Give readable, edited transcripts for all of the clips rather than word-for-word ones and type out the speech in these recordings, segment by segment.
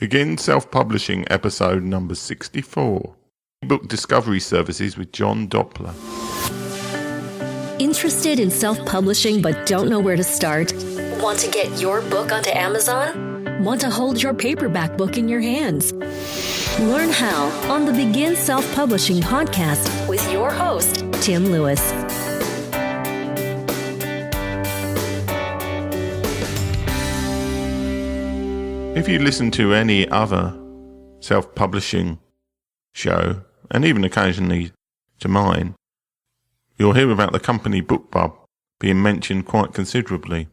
Begin Self-Publishing episode number 64. EBook Discovery Services with John Doppler. Interested in self-publishing but don't know where to start? Want to get your book onto Amazon? Want to hold your paperback book in your hands? Learn how on the Begin Self-Publishing podcast with your host, Tim Lewis. If you listen to any other self-publishing show, and even occasionally to mine, you'll hear about the company BookBub being mentioned quite considerably.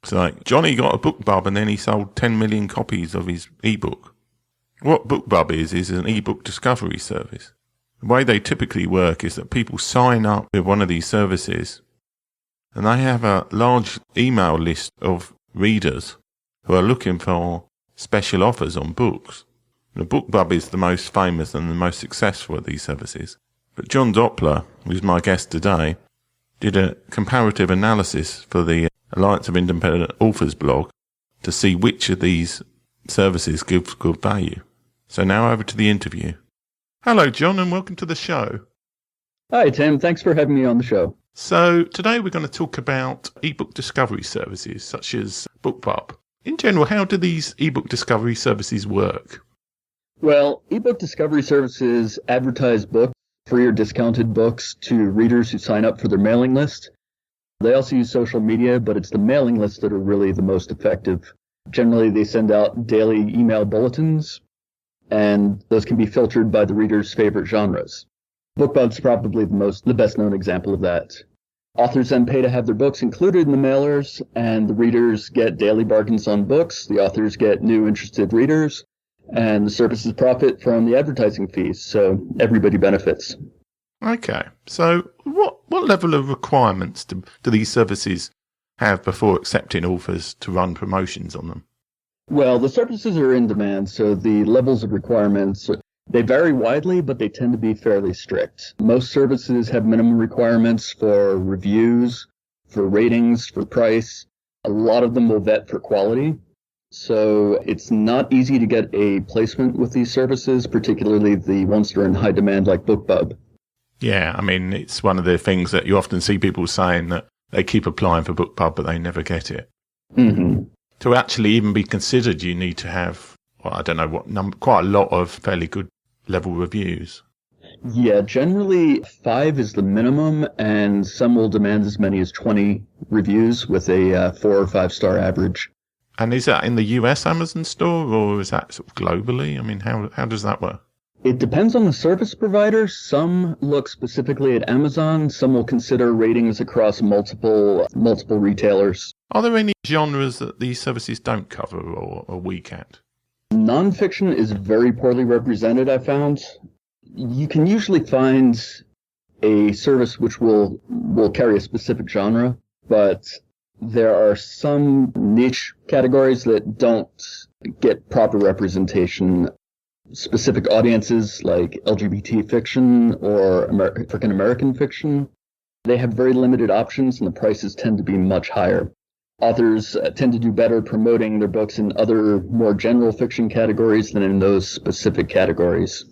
It's like, Johnny got a BookBub and then he sold 10 million copies of his ebook. What BookBub is an ebook discovery service. The way they typically work is that people sign up with one of these services and they have a large email list of readers who are looking for special offers on books. The BookBub is the most famous and the most successful of these services. But John Doppler, who's my guest today, did a comparative analysis for the Alliance of Independent Authors blog to see which of these services gives good value. So now over to the interview. Hello, John, and welcome to the show. Hi, Tim. Thanks for having me on the show. So today we're going to talk about ebook discovery services such as BookBub. In general, how do these ebook discovery services work? Well, ebook discovery services advertise books, free or discounted books, to readers who sign up for their mailing list. They also use social media, but it's the mailing lists that are really the most effective. Generally, they send out daily email bulletins, and those can be filtered by the reader's favorite genres. BookBub's probably the best-known example of that. Authors then pay to have their books included in the mailers, and the readers get daily bargains on books. The authors get new interested readers, and the services profit from the advertising fees, so everybody benefits. Okay, so what level of requirements do these services have before accepting authors to run promotions on them? Well, the services are in demand, so the levels of requirements, they vary widely, but they tend to be fairly strict. Most services have minimum requirements for reviews, for ratings, for price. A lot of them will vet for quality. So it's not easy to get a placement with these services, particularly the ones that are in high demand like BookBub. Yeah, I mean, it's one of the things that you often see people saying that they keep applying for BookBub, but they never get it. Mm-hmm. To actually even be considered, you need to have, well, I don't know what number, quite a lot of fairly good level reviews. Yeah, generally 5 is the minimum, and some will demand as many as 20 reviews with a 4 or 5 star average. And is that in the US Amazon store, or is that sort of globally? I mean, how does that work? It depends on the service provider. Some look specifically at Amazon. Some will consider ratings across multiple retailers. Are there any genres that these services don't cover or are weak at? Nonfiction is very poorly represented, I found. You can usually find a service which will carry a specific genre, but there are some niche categories that don't get proper representation. Specific audiences like LGBT fiction or African American fiction, they have very limited options and the prices tend to be much higher. Authors tend to do better promoting their books in other more general fiction categories than in those specific categories.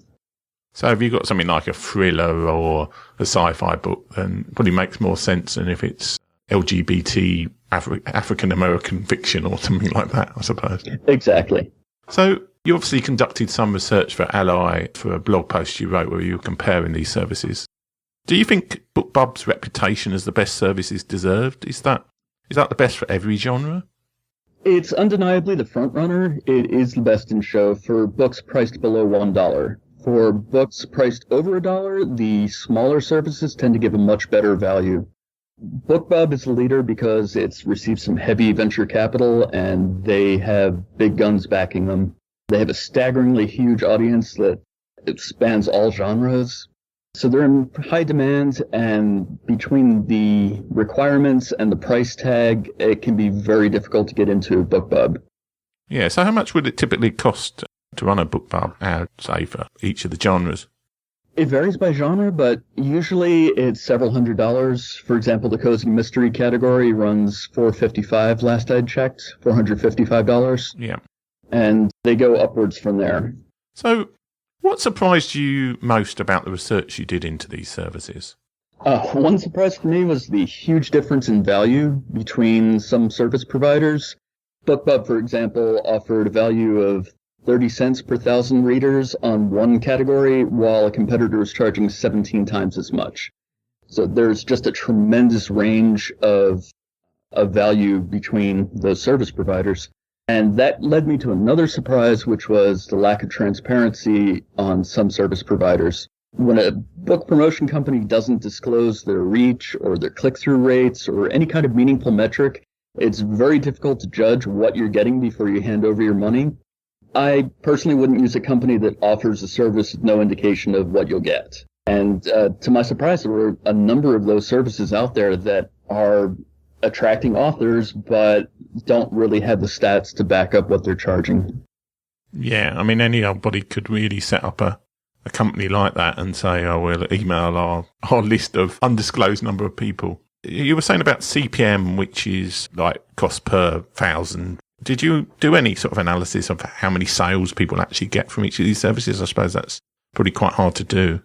So if you've got something like a thriller or a sci-fi book, then it probably makes more sense than if it's LGBT African American fiction or something like that, I suppose. Exactly. So you obviously conducted some research for Ally for a blog post you wrote where you were comparing these services. Do you think BookBub's reputation as the best service is deserved? Is that the best for every genre? It's undeniably the front runner. It is the best in show for books priced below $1. For books priced over $1, the smaller services tend to give a much better value. BookBub is the leader because it's received some heavy venture capital and they have big guns backing them. They have a staggeringly huge audience that spans all genres. So they're in high demand, and between the requirements and the price tag, it can be very difficult to get into BookBub. Yeah, so how much would it typically cost to run a BookBub ad, say, for each of the genres? It varies by genre, but usually it's several $100s. For example, the cozy mystery category runs $455 last I'd checked, $455. Yeah. and they go upwards from there. So what surprised you most about the research you did into these services? One surprise for me was the huge difference in value between some service providers. BookBub, for example, offered a value of 30 cents per 1,000 readers on one category, while a competitor was charging 17 times as much. So there's just a tremendous range of value between those service providers. And that led me to another surprise, which was the lack of transparency on some service providers. When a book promotion company doesn't disclose their reach or their click-through rates or any kind of meaningful metric, it's very difficult to judge what you're getting before you hand over your money. I personally wouldn't use a company that offers a service with no indication of what you'll get. And to my surprise, there were a number of those services out there that are attracting authors, but don't really have the stats to back up what they're charging. Yeah, I mean, anybody could really set up a company like that and say, oh, we'll email our list of undisclosed number of people. You were saying about CPM, which is like cost per 1,000. Did you do any sort of analysis of how many sales people actually get from each of these services? I suppose that's probably quite hard to do.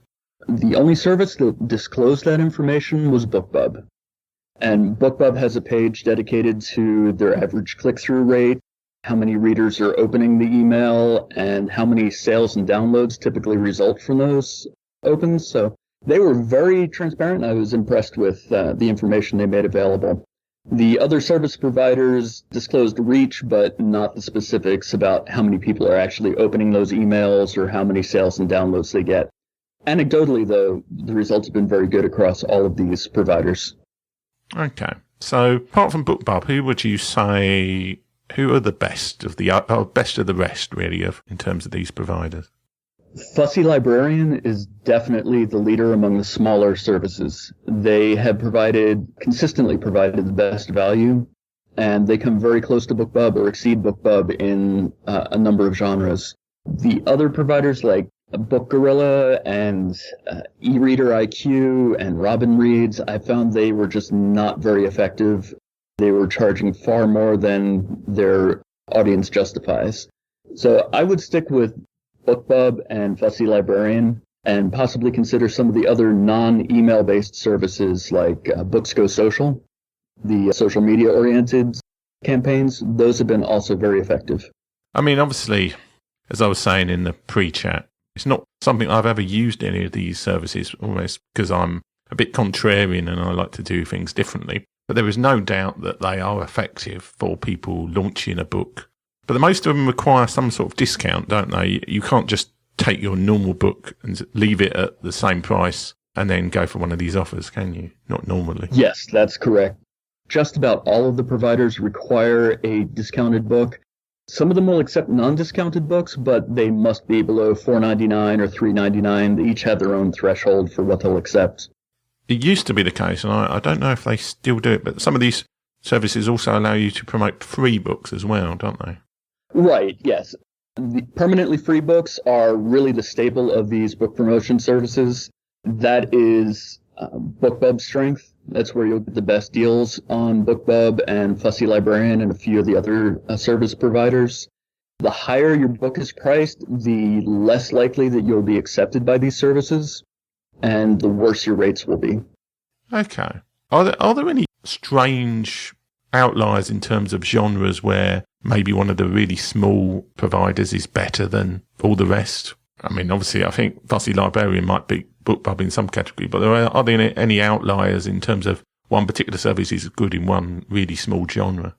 The only service that disclosed that information was BookBub. And BookBub has a page dedicated to their average click-through rate, how many readers are opening the email, and how many sales and downloads typically result from those opens. So they were very transparent. I was impressed with the information they made available. The other service providers disclosed reach, but not the specifics about how many people are actually opening those emails or how many sales and downloads they get. Anecdotally, though, the results have been very good across all of these providers. Okay. So apart from BookBub, who would you say, who are the best of the rest, really, in terms of these providers? Fussy Librarian is definitely the leader among the smaller services. They have consistently provided the best value, and they come very close to BookBub or exceed BookBub in a number of genres. The other providers like Book Gorilla and e-reader IQ and Robin Reads, I found they were just not very effective. They were charging far more than their audience justifies. So I would stick with BookBub and Fussy Librarian and possibly consider some of the other non-email based services like Books Go Social, the social media oriented campaigns. Those have been also very effective. I mean, obviously, as I was saying in the pre-chat, it's not something I've ever used any of these services, almost because I'm a bit contrarian and I like to do things differently. But there is no doubt that they are effective for people launching a book. But most of them require some sort of discount, don't they? You can't just take your normal book and leave it at the same price and then go for one of these offers, can you? Not normally. Yes, that's correct. Just about all of the providers require a discounted book. Some of them will accept non-discounted books, but they must be below $4.99 or $3.99. They each have their own threshold for what they'll accept. It used to be the case, and I don't know if they still do it, but some of these services also allow you to promote free books as well, don't they? Right, yes. The permanently free books are really the staple of these book promotion services. That is BookBub's strength. That's where you'll get the best deals on BookBub and Fussy Librarian and a few of the other service providers. The higher your book is priced, the less likely that you'll be accepted by these services, and the worse your rates will be. Okay. Are there any strange outliers in terms of genres where maybe one of the really small providers is better than all the rest? I mean, obviously, I think Fussy Librarian might beat BookBub in some category, but are there any outliers in terms of one particular service is good in one really small genre?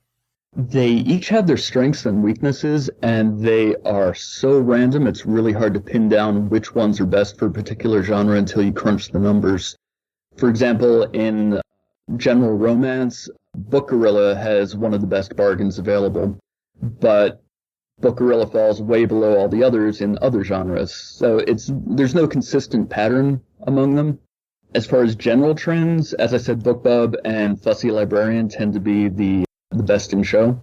They each have their strengths and weaknesses, and they are so random, it's really hard to pin down which ones are best for a particular genre until you crunch the numbers. For example, in general romance, Book Gorilla has one of the best bargains available, but Book Gorilla falls way below all the others in other genres. So there's no consistent pattern among them. As far as general trends, as I said, BookBub and Fussy Librarian tend to be the best in show.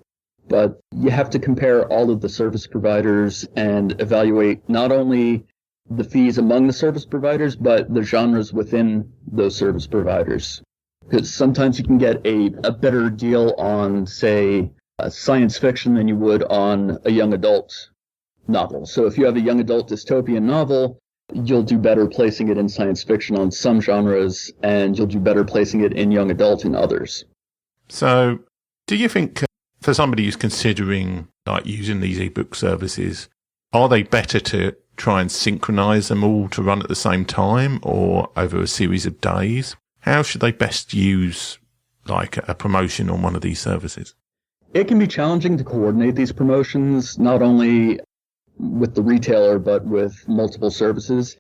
But you have to compare all of the service providers and evaluate not only the fees among the service providers, but the genres within those service providers. Because sometimes you can get a better deal on, say, science fiction than you would on a young adult novel. So if you have a young adult dystopian novel, you'll do better placing it in science fiction on some genres, and you'll do better placing it in young adult in others. So do you think for somebody who's considering like using these ebook services, are they better to try and synchronize them all to run at the same time or over a series of days? How should they best use like a promotion on one of these services? It can be challenging to coordinate these promotions, not only with the retailer, but with multiple services.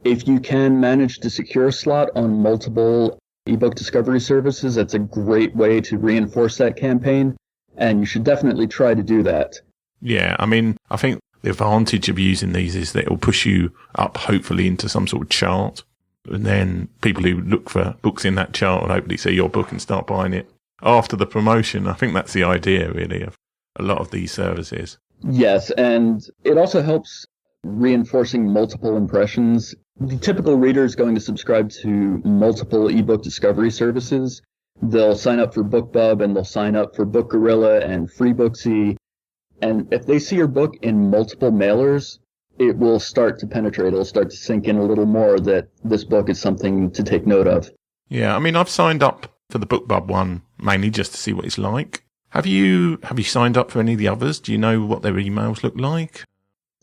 If you can manage to secure a slot on multiple ebook discovery services, that's a great way to reinforce that campaign, and you should definitely try to do that. Yeah, I mean, I think the advantage of using these is that it will push you up, hopefully, into some sort of chart. And then people who look for books in that chart will hopefully see your book and start buying it after the promotion. I think that's the idea, really, of a lot of these services. Yes, and it also helps reinforcing multiple impressions. The typical reader is going to subscribe to multiple ebook discovery services. They'll sign up for BookBub, and they'll sign up for Book Gorilla and FreeBooksy. And if they see your book in multiple mailers, it will start to penetrate. It'll start to sink in a little more that this book is something to take note of. Yeah, I mean, I've signed up for the BookBub one mainly just to see what it's like. Have you signed up for any of the others? Do you know what their emails look like?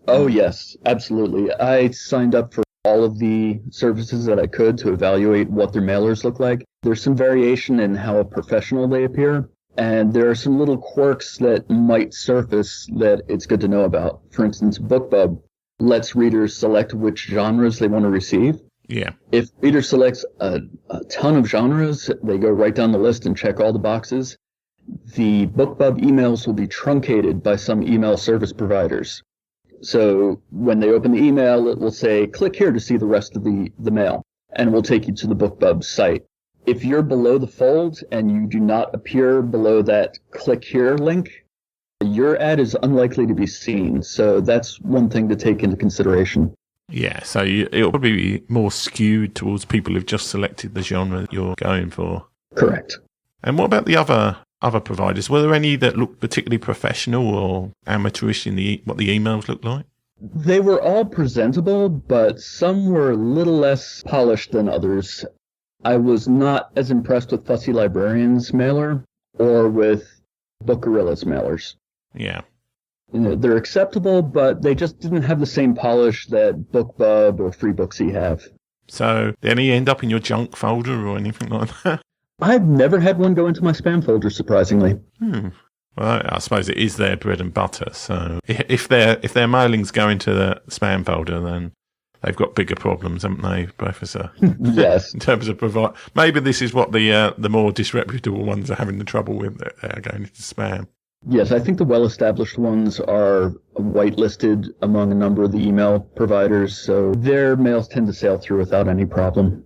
Oh, yes, absolutely. I signed up for all of the services that I could to evaluate what their mailers look like. There's some variation in how professional they appear, and there are some little quirks that might surface that it's good to know about. For instance, BookBub lets readers select which genres they want to receive. Yeah. If reader selects a ton of genres, they go right down the list and check all the boxes. The BookBub emails will be truncated by some email service providers. So when they open the email, it will say, click here to see the rest of the mail, and it will take you to the BookBub site. If you're below the fold and you do not appear below that click here link, your ad is unlikely to be seen. So that's one thing to take into consideration. Yeah, so it'll probably be more skewed towards people who've just selected the genre that you're going for. Correct. And what about the other providers? Were there any that looked particularly professional or amateurish in what the emails looked like? They were all presentable, but some were a little less polished than others. I was not as impressed with Fussy Librarian's mailer or with Book Gorilla's mailers. Yeah. You know, they're acceptable, but they just didn't have the same polish that BookBub or FreeBooksy have. So did any end up in your junk folder or anything like that? I've never had one go into my spam folder, surprisingly. Well, I suppose it is their bread and butter. So if their mailings go into the spam folder, then they've got bigger problems, haven't they, Professor? Yes. In terms of maybe this is what the more disreputable ones are having the trouble with. That they're going into spam. Yes, I think the well-established ones are whitelisted among a number of the email providers, so their mails tend to sail through without any problem.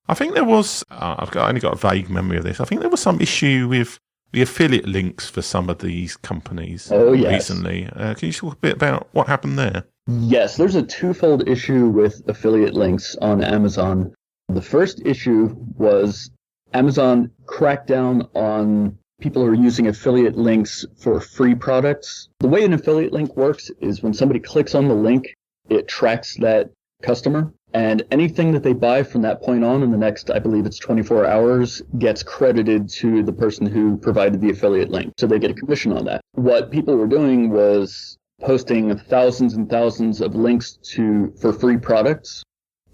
I think there was, I've only got a vague memory of this, I think there was some issue with the affiliate links for some of these companies recently. Can you talk a bit about what happened there? Yes, there's a twofold issue with affiliate links on Amazon. The first issue was Amazon cracked down on people who are using affiliate links for free products. The way an affiliate link works is when somebody clicks on the link, it tracks that customer, and anything that they buy from that point on in the next, I believe it's 24 hours, gets credited to the person who provided the affiliate link. So they get a commission on that. What people were doing was posting thousands and thousands of links for free products,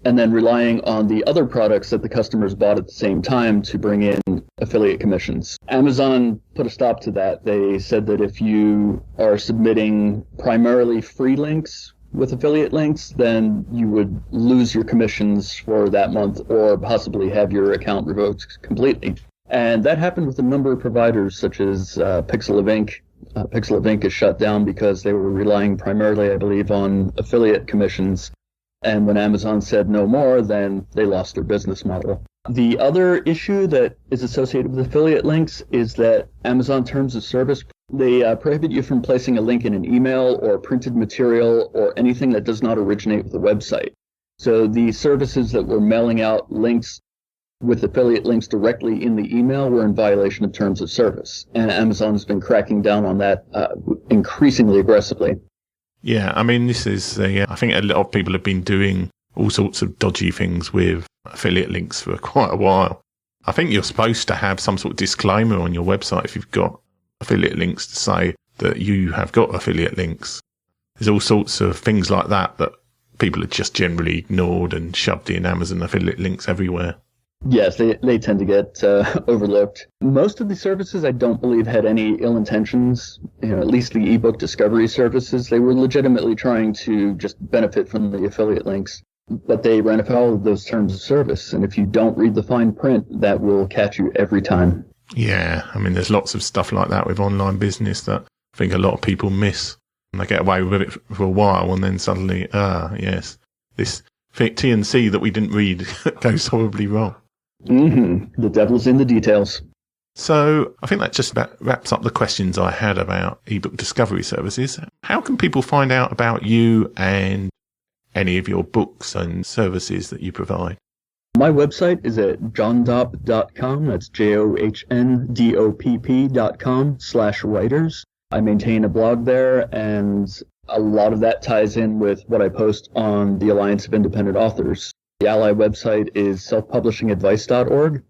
and then relying on the other products that the customers bought at the same time to bring in affiliate commissions. Amazon put a stop to that. They said that if you are submitting primarily free links with affiliate links, then you would lose your commissions for that month or possibly have your account revoked completely. And that happened with a number of providers such as Pixel of Ink. Pixel of Ink is shut down because they were relying primarily, I believe, on affiliate commissions. And when Amazon said no more, then they lost their business model. The other issue that is associated with affiliate links is that Amazon Terms of Service, they prohibit you from placing a link in an email or printed material or anything that does not originate with the website. So the services that were mailing out links with affiliate links directly in the email, we're in violation of terms of service. And Amazon has been cracking down on that increasingly aggressively. Yeah, I mean, this is, I think a lot of people have been doing all sorts of dodgy things with affiliate links for quite a while. I think you're supposed to have some sort of disclaimer on your website if you've got affiliate links to say that you have got affiliate links. There's all sorts of things like that people have just generally ignored and shoved in Amazon affiliate links everywhere. Yes, they tend to get overlooked. Most of the services I don't believe had any ill intentions. At least the EBook Discovery Services, they were legitimately trying to just benefit from the affiliate links. But they ran afoul of those terms of service. And if you don't read the fine print, that will catch you every time. Yeah, I mean, there's lots of stuff like that with online business that I think a lot of people miss. And they get away with it for a while and then suddenly, yes, this T&C that we didn't read goes horribly wrong. Mm-hmm. The devil's in the details. So I think that just about wraps up the questions I had about eBook Discovery Services. How can people find out about you and any of your books and services that you provide? My website is at johndopp.com. That's JOHNDOPP.com/writers. I maintain a blog there, and a lot of that ties in with what I post on the Alliance of Independent Authors. The Ally website is selfpublishingadvice.org,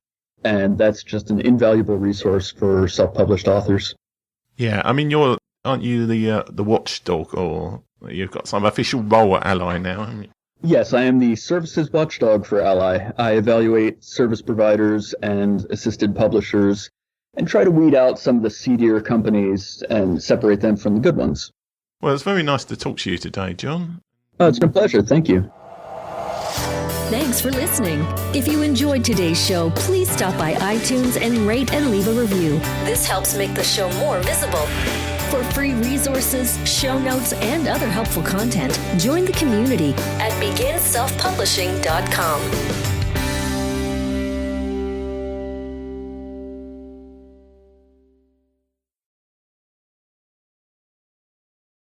and that's just an invaluable resource for self-published authors. Yeah, I mean, aren't you the watchdog, or you've got some official role at Ally now, haven't you? Yes, I am the services watchdog for Ally. I evaluate service providers and assisted publishers and try to weed out some of the seedier companies and separate them from the good ones. Well, it's very nice to talk to you today, John. Oh, it's been a pleasure. Thank you. Thanks for listening. If you enjoyed today's show, please stop by iTunes and rate and leave a review. This helps make the show more visible. For free resources, show notes, and other helpful content, join the community at beginselfpublishing.com.